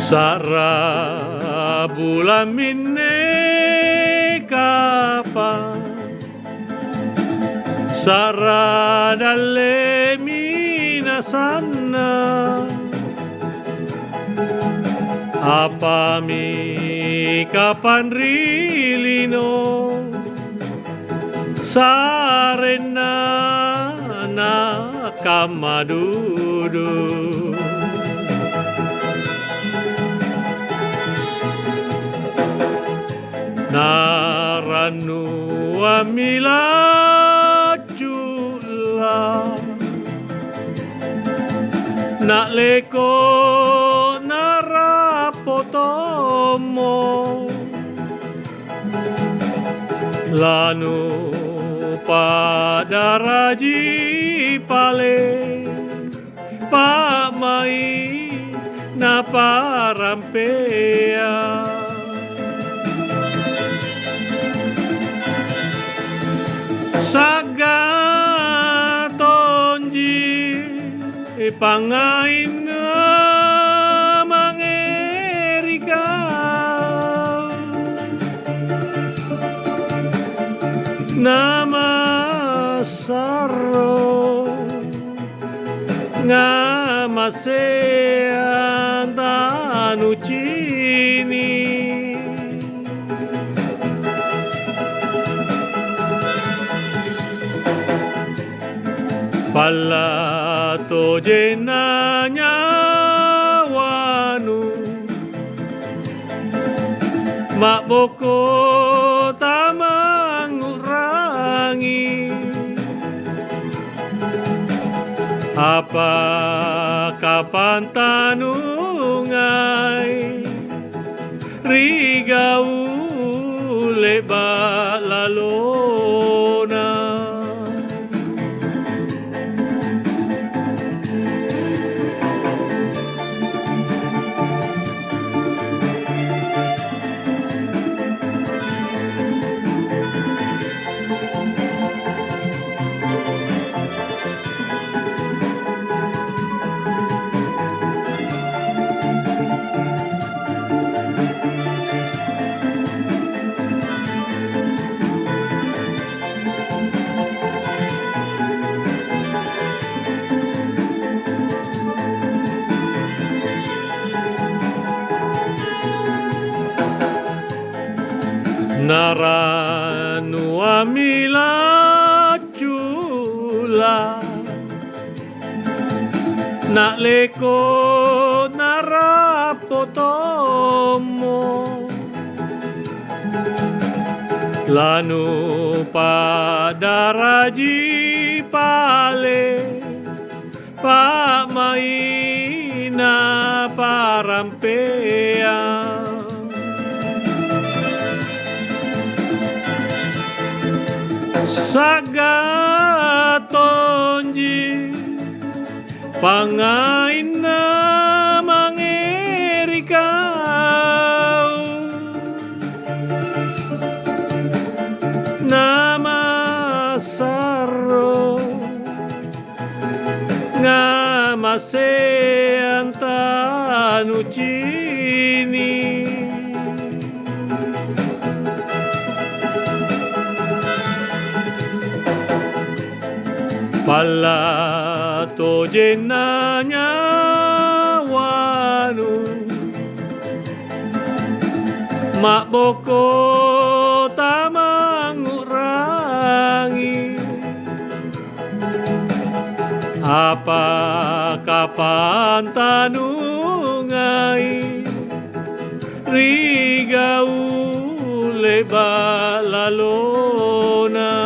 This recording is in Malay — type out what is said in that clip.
Sara bulan minne kapa Sara dalle mina sana apa mi kapan rilino sarena na kamadudu naranu amila chula nak leko narapotomo lanu padaraji pale pamai na parampea saga tonji pangain mangerika nama sarro ngamasean tanu cini pala to jenanya wanu mak boko tamangurangi apa kapan tanungai rigau leba lalona naranu amila chula nak leko narapotomo lanu padaraji pale pamaina parampea saga tonji pangain mangerika nama sarro ngamasean tanu cini pala to jenanya wanu mak boko tamangurangi apa kapan tanungai rigau leba lalona